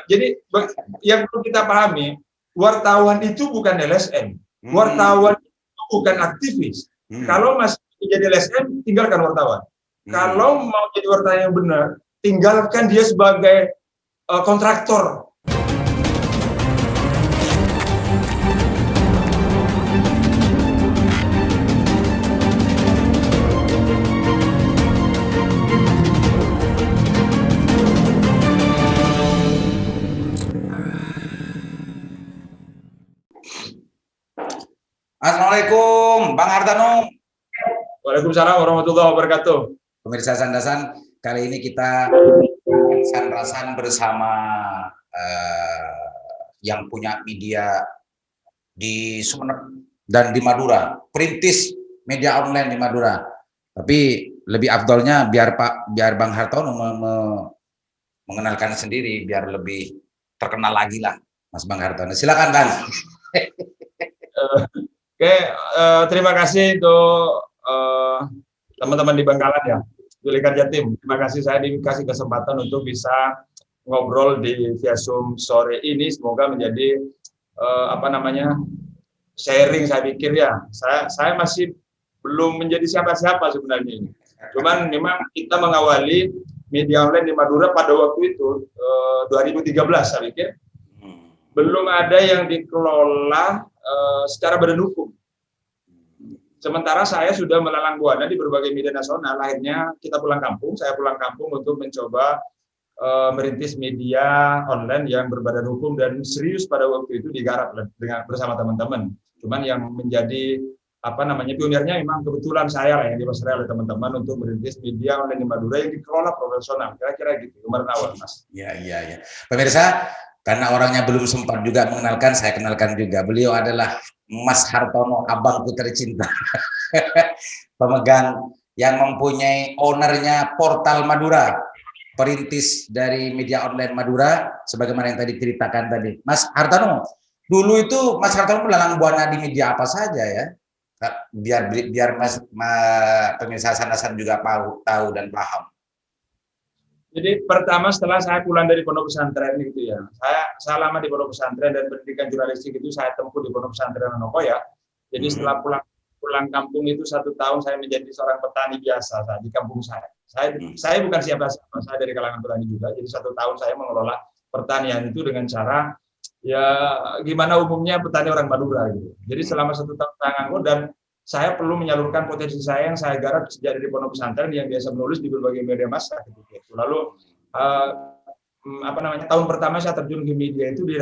Jadi yang perlu kita pahami, wartawan itu bukan LSM, wartawan itu bukan aktivis. Kalau masih jadi LSM, tinggalkan wartawan. Kalau mau jadi wartawan yang benar, tinggalkan dia sebagai kontraktor. Assalamualaikum, Bang Hartano. Waalaikumsalam warahmatullahi wabarakatuh. Pemirsa Sandasan, kali ini kita sandasan bersama yang punya media di Sumeneb dan di Madura, perintis media online di Madura. Tapi lebih afdolnya biar Bang Hartono mengenalkan sendiri, biar lebih terkenal lagi lah, Mas Bang Hartono. Silakan, Bang. Oke, terima kasih untuk teman-teman di Bangkalan ya, Julikan Jatim. Terima kasih saya dikasih kesempatan untuk bisa ngobrol di via Zoom sore ini. Semoga menjadi sharing. Saya pikir ya, saya masih belum menjadi siapa-siapa sebenarnya ini. Cuman memang kita mengawali media online di Madura pada waktu itu 2013 saya pikir. Belum ada yang dikelola secara badan hukum. Sementara saya sudah melalang buana di berbagai media nasional. Akhirnya kita pulang kampung, saya pulang kampung untuk mencoba merintis media online yang berbadan hukum dan serius pada waktu itu digarap bersama teman-teman. Cuman yang menjadi pionirnya memang kebetulan saya lah yang dipasrai oleh teman-teman untuk merintis media online di Madura yang dikelola profesional. Kira-kira gitu kemarin awal, Mas. Iya. Pemirsa, karena orangnya belum sempat juga mengenalkan, saya kenalkan juga. Beliau adalah Mas Hartono, abangku tercinta. Pemegang yang mempunyai ownernya Portal Madura, perintis dari media online Madura, sebagaimana yang tadi ceritakan tadi. Mas Hartono, dulu itu Mas Hartono melalang buana di media apa saja ya? Biar pemirsa Sandasan juga tahu dan paham. Jadi pertama setelah saya pulang dari pondok pesantren gitu ya, saya lama di pondok pesantren dan pendidikan jurnalistik itu saya tempuh di pondok pesantren Anokoya. Jadi setelah pulang kampung itu 1 tahun saya menjadi seorang petani biasa di kampung saya. Saya bukan siapa-siapa, saya dari kalangan petani juga. Jadi 1 tahun saya mengelola pertanian itu dengan cara ya gimana umumnya petani orang Madura gitu. Jadi selama 1 tahun saya nganggur dan saya perlu menyalurkan potensi saya yang saya garap sejak dari pondok pesantren yang biasa menulis di berbagai media massa. Lalu tahun pertama saya terjun ke media itu di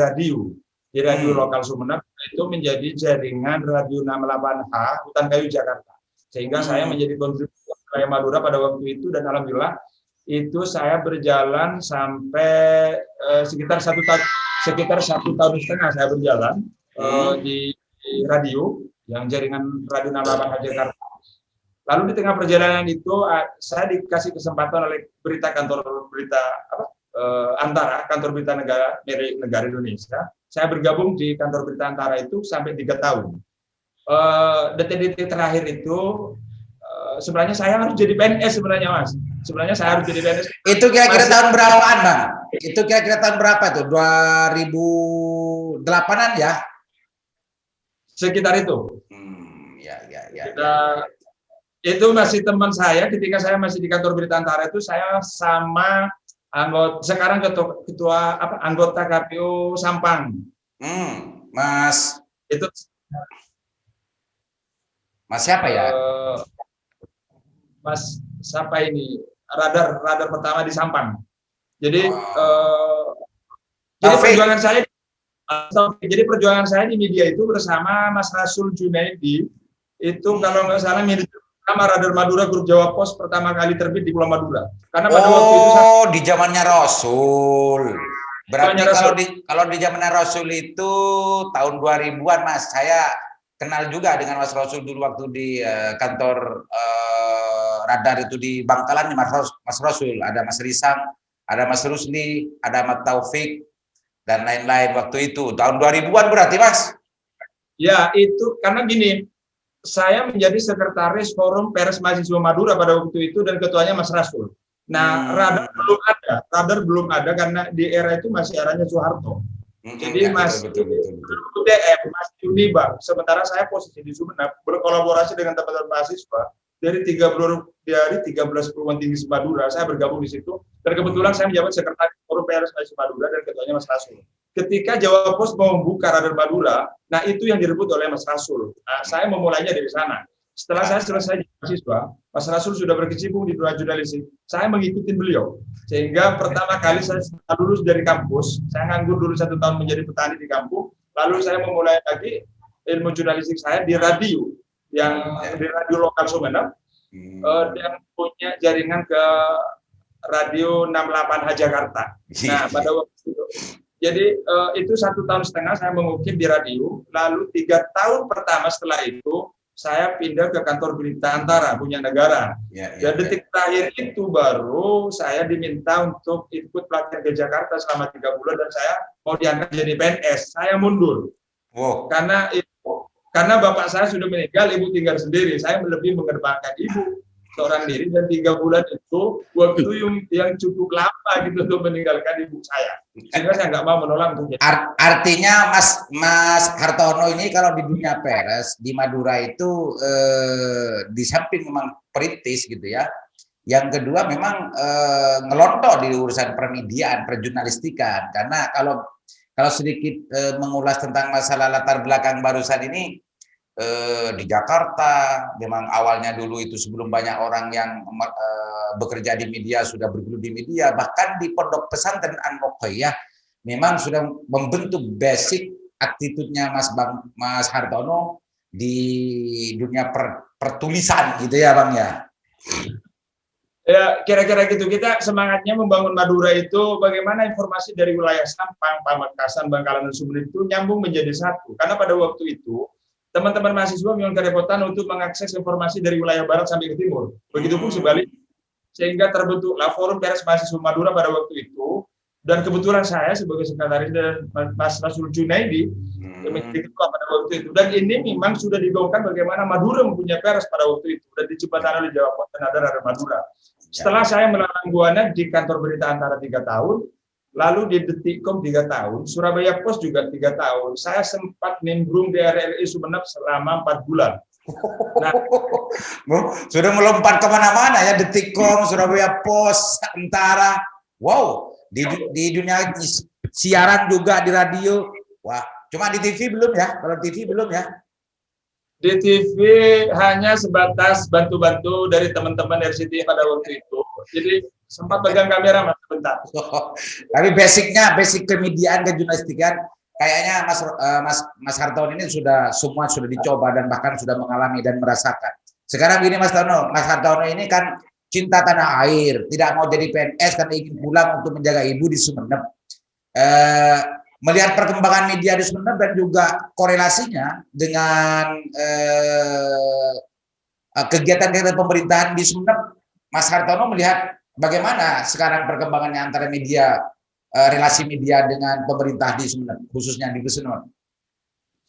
radio lokal Sumeneb, itu menjadi jaringan radio 68H Hutan Kayu Jakarta. Sehingga saya menjadi kontributor Raya Madura pada waktu itu dan alhamdulillah itu saya berjalan sampai sekitar 1 tahun setengah saya berjalan di radio yang jaringan Radio 68H Jakarta. Lalu di tengah perjalanan itu saya dikasih kesempatan oleh kantor berita kantor berita negara Indonesia. Saya bergabung di kantor berita Antara itu sampai 3 tahun. Detik-detik terakhir itu sebenarnya saya harus jadi PNS sebenarnya, Mas. Sebenarnya saya harus jadi PNS. Itu kira-kira tahun berapaan, Bang? Itu kira-kira tahun berapa tuh? 2008-an ya? Sekitar itu. Ya. Itu masih teman saya ketika saya masih di kantor berita Antara itu saya sama sekarang anggota KPU Sampang. Mas itu Mas siapa ya? Mas siapa ini? Radar pertama di Sampang. Jadi perjuangan saya di media itu bersama Mas Rasul Junaidi. Itu kalau nggak salah media pertama Radar Madura Grup Jawa Pos pertama kali terbit di Pulau Madura. Karena pada waktu itu di zamannya Rasul. Berarti kalau di zamannya Rasul itu tahun 2000-an, Mas. Saya kenal juga dengan Mas Rasul dulu waktu di kantor Radar itu di Bangkalan, Mas Rasul. Ada Mas Risang, ada Mas Rusli, ada Mas Taufik dan lain-lain waktu itu. Tahun 2000-an berarti, Mas? Ya, itu karena gini. Saya menjadi sekretaris Forum Pers Mahasiswa Madura pada waktu itu dan ketuanya Mas Rasul. Nah, radar belum ada karena di era itu masih eranya Soeharto. Jadi masih UTM, masih Unibank. Sementara saya posisi di Sumeneb berkolaborasi dengan teman-teman mahasiswa dari 13 perguruan tinggi Madura. Saya bergabung di situ dan kebetulan saya menjabat sekretaris Forum PRS Mahasiswa Madura dan ketuanya Mas Rasul. Ketika Jawa Pos mau membuka radar Madura, nah itu yang direbut oleh Mas Rasul. Nah, saya memulainya dari sana. Setelah saya selesai jadi mahasiswa, Mas Rasul sudah berkecimpung di dunia jurnalistik. Saya mengikuti beliau. Sehingga pertama kali saya lulus dari kampus, saya nganggur dulu 1 tahun menjadi petani di kampung, lalu saya memulai lagi ilmu jurnalistik saya di radio, yang di radio lokal Sumeneb, yang punya jaringan ke radio 68H Jakarta. Nah, pada waktu itu, jadi itu 1,5 tahun saya mengukir di radio, lalu 3 tahun pertama setelah itu, saya pindah ke kantor berita Antara punya negara. Dan detik terakhir itu baru saya diminta untuk ikut pelatihan ke Jakarta selama 3 bulan dan saya mau diangkat jadi PNS. Saya mundur. Karena bapak saya sudah meninggal, ibu tinggal sendiri. Saya lebih mengedepankan ibu seorang diri dan 3 bulan itu waktu yang cukup lama gitu untuk meninggalkan ibu saya. Sehingga saya nggak mau menolak untuk Artinya Mas Hartono ini kalau di dunia pers di Madura itu di samping memang perintis gitu ya. Yang kedua memang ngelontok di urusan permediaan, perjurnalistikan. Karena kalau sedikit mengulas tentang masalah latar belakang barusan ini, di Jakarta memang awalnya dulu itu sebelum banyak orang yang bekerja di media sudah bergelut di media, bahkan di pondok pesantren An-Ruqayyah memang sudah membentuk basic attitude-nya Mas Hartono di dunia pertulisan gitu ya Bang ya. Ya, kira-kira gitu. Kita semangatnya membangun Madura itu bagaimana informasi dari wilayah Sampang, Pamekasan, Bangkalan, dan Sumeneb itu nyambung menjadi satu. Karena pada waktu itu teman-teman mahasiswa memang kerepotan untuk mengakses informasi dari wilayah barat sampai ke timur. Begitupun sebaliknya. Sehingga terbentuklah Forum PRS Mahasiswa Madura pada waktu itu. Dan kebetulan saya sebagai sekretaris dan Mas Rasul Junaidi yang menjadi ketua pada waktu itu. Dan ini memang sudah digaungkan bagaimana Madura mempunyai pers pada waktu itu dan dijembatani oleh Jawa Pos dan ada Madura. Setelah saya melalang buana di kantor berita Antara 3 tahun, lalu di Detikcom 3 tahun, Surabaya Post juga 3 tahun. Saya sempat nimbrung di RRI Sumeneb selama 4 bulan. Nah, sudah melompat kemana-mana ya, Detikcom, Surabaya Post, Antara. Wow, di dunia siaran juga di radio. Wah, cuma di TV belum ya? Kalau TV belum ya? Di TV hanya sebatas bantu-bantu dari teman-teman RCTI pada waktu itu. Jadi sempat pegang kamera mas sebentar. Tapi basic kemediaan, kejurnalistikan kayaknya Mas Hartono ini semua sudah dicoba dan bahkan sudah mengalami dan merasakan. Sekarang gini Mas Hartono ini kan cinta tanah air, tidak mau jadi PNS karena ingin pulang untuk menjaga ibu di Sumeneb. Melihat perkembangan media di Sumeneb dan juga korelasinya dengan kegiatan-kegiatan pemerintahan di Sumeneb, Mas Hartono melihat bagaimana sekarang perkembangannya antara media, relasi media dengan pemerintah di Sumeneb, khususnya di Besenun.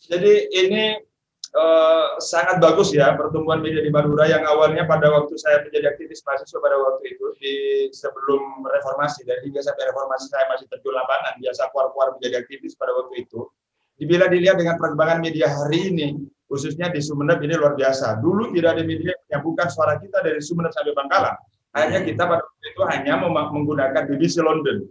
Jadi ini sangat bagus ya pertumbuhan media di Madura yang awalnya pada waktu saya menjadi aktivis mahasiswa pada waktu itu sebelum reformasi dan hingga sampai reformasi saya masih terjun lapangan biasa keluar menjadi aktivis pada waktu itu. Bila dilihat dengan perkembangan media hari ini khususnya di Sumeneb ini luar biasa. Dulu tidak ada media yang menyambungkan suara kita dari Sumeneb sampai Bangkalan. Akhirnya kita pada waktu itu hanya menggunakan BBC London.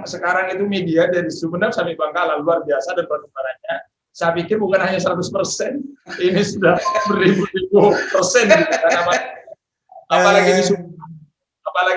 Sekarang itu media dari Sumeneb sampai Bangkalan luar biasa dan perkembangannya. Saya pikir bukan hanya 100%, ini sudah beribu-ribu persen. Apalagi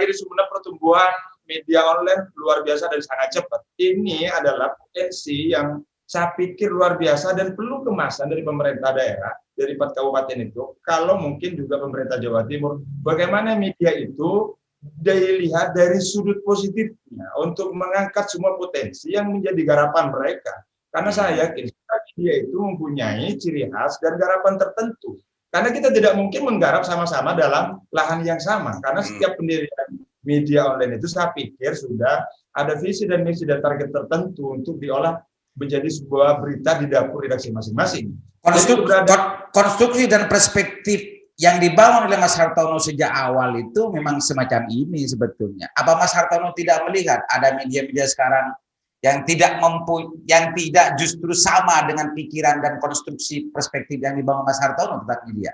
di Sumeneb pertumbuhan media online luar biasa dan sangat cepat. Ini adalah potensi yang saya pikir luar biasa dan perlu kemasan dari pemerintah daerah, dari 4 kabupaten itu, kalau mungkin juga pemerintah Jawa Timur, bagaimana media itu dilihat dari sudut positifnya untuk mengangkat semua potensi yang menjadi garapan mereka. Karena saya yakin media itu mempunyai ciri khas dan garapan tertentu. Karena kita tidak mungkin menggarap sama-sama dalam lahan yang sama. Karena setiap pendirian media online itu saya pikir sudah ada visi dan misi dan target tertentu untuk diolah menjadi sebuah berita di dapur redaksi masing-masing. Konstruksi dan perspektif yang dibangun oleh Mas Hartono sejak awal itu memang semacam ini sebetulnya. Apa Mas Hartono tidak melihat ada media-media sekarang yang tidak justru sama dengan pikiran dan konstruksi perspektif yang dibangun Mas Hartono tentang media?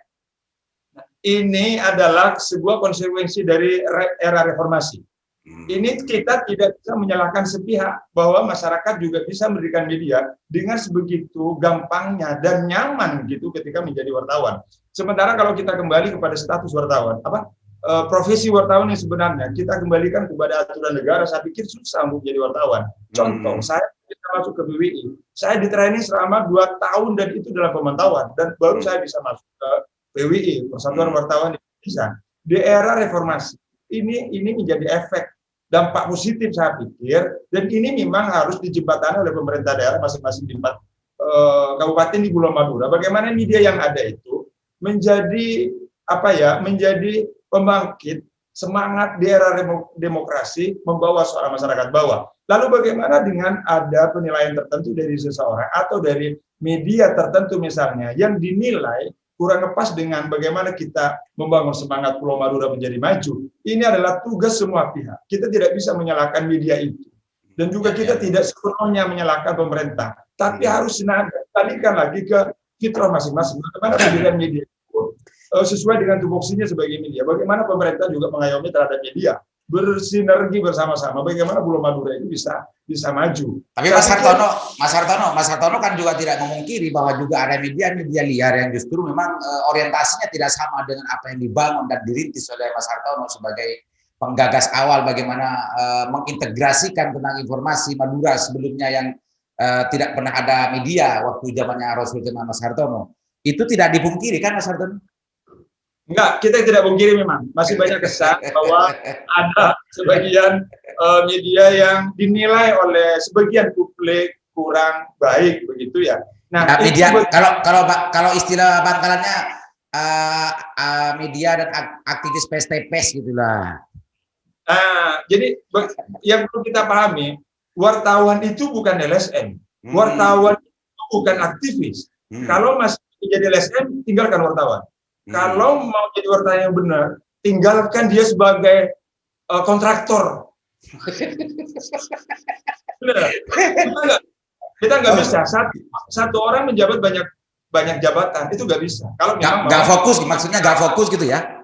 Ini adalah sebuah konsekuensi dari era reformasi. Ini kita tidak bisa menyalahkan sepihak, bahwa masyarakat juga bisa memberikan media dengan sebegitu gampangnya dan nyaman gitu ketika menjadi wartawan. Sementara kalau kita kembali kepada status wartawan, profesi wartawan yang sebenarnya kita kembalikan kepada aturan negara, saya pikir susah untuk menjadi wartawan. Contoh, saya masuk ke BWI, saya di training selama 2 tahun dan itu dalam pemantauan, dan baru saya bisa masuk ke PWI, Persatuan Wartawan Indonesia. Di era reformasi ini menjadi efek dampak positif saya pikir, dan ini memang harus dijembatani oleh pemerintah daerah masing-masing di 4 kabupaten di Pulau Madura. Bagaimana media yang ada itu menjadi menjadi pembangkit semangat di era demokrasi, membawa suara masyarakat bawah. Lalu bagaimana dengan ada penilaian tertentu dari seseorang atau dari media tertentu misalnya yang dinilai kurang lepas dengan bagaimana kita membangun semangat Pulau Madura menjadi maju. Ini adalah tugas semua pihak. Kita tidak bisa menyalahkan media itu. Dan juga kita tidak sepenuhnya menyalahkan pemerintah. Tapi harus balikan lagi ke fitrah masing-masing. Bagaimana pilihan media itu sesuai dengan tupoksinya sebagai media. Bagaimana pemerintah juga mengayomi terhadap media. Bersinergi bersama-sama. Bagaimana Pulau Madura itu bisa maju. Tapi Mas Hartono kan juga tidak memungkiri bahwa juga ada media liar yang justru memang orientasinya tidak sama dengan apa yang dibangun dan dirintis oleh Mas Hartono sebagai penggagas awal bagaimana mengintegrasikan tentang informasi Madura sebelumnya yang tidak pernah ada media waktu zamannya Rasul dengan Mas Hartono. Itu tidak dipungkiri kan Mas Hartono? Enggak, kita tidak pungkiri memang. Masih banyak kesan bahwa ada sebagian media yang dinilai oleh sebagian publik kurang baik, begitu ya. Nah, media kalau istilah bangkalannya media dan aktivis PSTPS gitulah. Jadi yang perlu kita pahami, wartawan itu bukan LSM. Wartawan itu bukan aktivis. Kalau masih menjadi LSM, tinggalkan wartawan. Kalau mau jadi wartawan yang benar, tinggalkan dia sebagai kontraktor. Benar. Kita nggak bisa satu orang menjabat banyak jabatan, itu nggak bisa. Kalau nggak fokus, maksudnya nggak fokus gitu ya?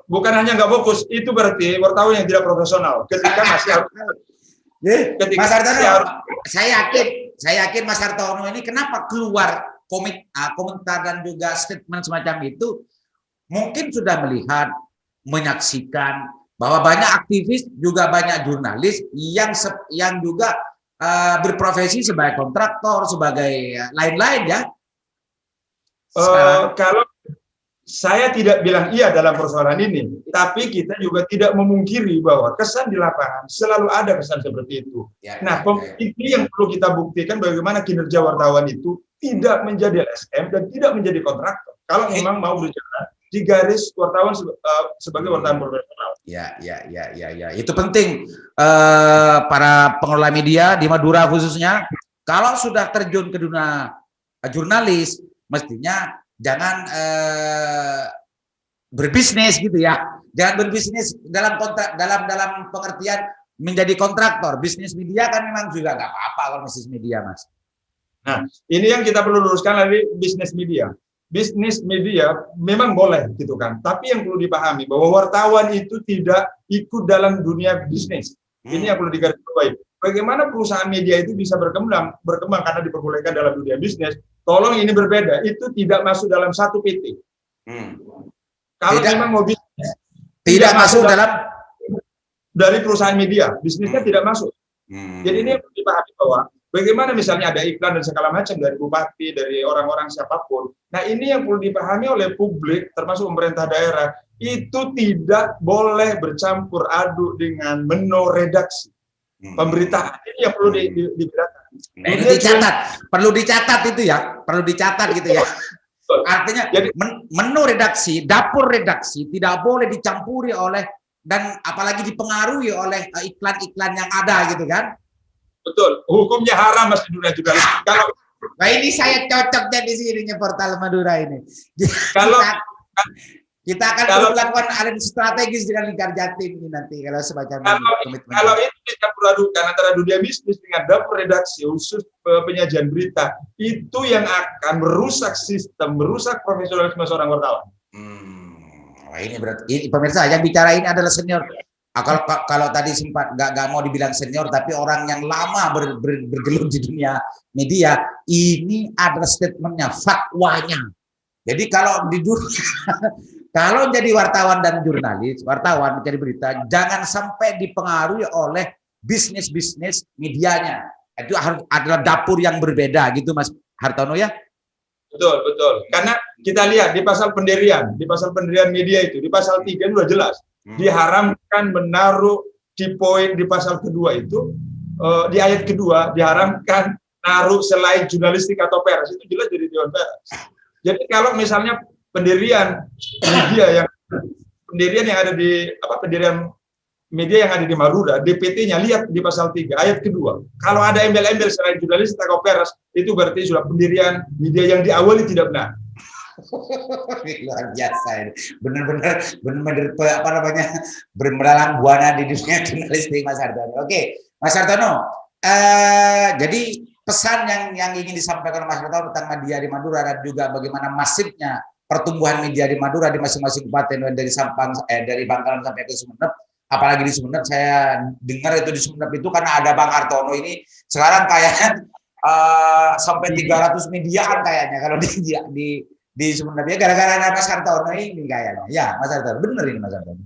Bukan hanya nggak fokus, itu berarti wartawan yang tidak profesional. Ketika masih harus. Mas Hartono, saya yakin Mas Hartono ini kenapa keluar komentar dan juga statement semacam itu, mungkin sudah melihat, menyaksikan bahwa banyak aktivis juga banyak jurnalis yang juga berprofesi sebagai kontraktor, sebagai lain-lain ya. Kalau saya tidak bilang iya dalam persoalan ini, tapi kita juga tidak memungkiri bahwa kesan di lapangan selalu ada kesan seperti itu. Ini yang perlu kita buktikan bagaimana kinerja wartawan itu tidak menjadi LSM dan tidak menjadi kontraktor. Kalau memang mau berjalan di garis wartawan sebagai wartawan profesional. Ya. Itu penting para pengelola media di Madura khususnya. Kalau sudah terjun ke dunia jurnalis, mestinya jangan berbisnis gitu ya. Jangan berbisnis dalam pengertian menjadi kontraktor. Bisnis media kan memang juga nggak apa-apa kalau bisnis media, Mas. Nah, ini yang kita perlu luruskan lagi, bisnis media. Bisnis media memang boleh gitu kan. Tapi yang perlu dipahami bahwa wartawan itu tidak ikut dalam dunia bisnis. Ini yang perlu digarisbawahi. Bagaimana perusahaan media itu bisa berkembang karena diperbolehkan dalam dunia bisnis. Tolong ini berbeda, itu tidak masuk dalam satu PT. Kalau memang mau bisnis, tidak masuk dalam dari perusahaan media, bisnisnya tidak masuk. Jadi ini yang perlu dipahami bahwa bagaimana misalnya ada iklan dan segala macam dari bupati, dari orang-orang siapapun. Nah ini yang perlu dipahami oleh publik, termasuk pemerintah daerah, itu tidak boleh bercampur aduk dengan menu redaksi. Pemberitaan ini yang perlu dibedakan. Nah, itu perlu dicatat itu ya, perlu dicatat gitu ya. Artinya menu redaksi, dapur redaksi tidak boleh dicampuri oleh dan apalagi dipengaruhi oleh iklan-iklan yang ada gitu kan. Betul, hukumnya haram Mas Madura juga. Kalau nah ini saya cocoknya di sini portal Madura ini. Kita akan Kalau melakukan analisis strategis dengan Lingkar Jatim ini nanti kalau semacam komitmen. kalau itu dicampur adukan antara dunia bisnis dengan dapur redaksi khusus penyajian berita, itu yang akan merusak sistem, merusak profesionalisme seorang wartawan. Wah, ini berarti ini, pemirsa yang bicara ini adalah senior. Kalau tadi sempat nggak mau dibilang senior, tapi orang yang lama bergelut di dunia media, ini adalah statementnya, fakwanya. Jadi kalau di kalau jadi wartawan dan jurnalis, wartawan mencari berita, jangan sampai dipengaruhi oleh bisnis medianya. Itu adalah dapur yang berbeda gitu, Mas Hartono ya? Betul. Karena kita lihat di pasal pendirian media itu, di pasal 3 itu sudah jelas. Diharamkan menaruh di poin di pasal kedua itu, di ayat kedua, diharamkan naruh selain jurnalistik atau pers, itu jelas dari Dewan Pers. Jadi kalau misalnya pendirian yang ada di pendirian media yang ada di Madura, DPT-nya lihat di pasal 3 ayat kedua. Kalau ada embel-embel selain jurnalistik atau pers, itu berarti sudah pendirian media yang diawali tidak benar. Luar biasa ini. Benar-benar apa namanya? Bermelalang buana di dunia jurnalistik, Mas Hartono. Oke, Mas Hartono. Jadi pesan yang ingin disampaikan Mas Hartono tentang media di Madura dan juga bagaimana masifnya pertumbuhan media di Madura di masing-masing kabupaten dari Bangkalan sampai ke Sumeneb, apalagi di Sumeneb saya dengar itu di Sumeneb itu karena ada Bang Hartono ini sekarang kayaknya sampai 300 mediaan kayaknya kalau di Sumeneb ya gara-gara ada Mas Hartono ini kayaknya. Ya, Mas Hartono, benar ini Mas Hartono.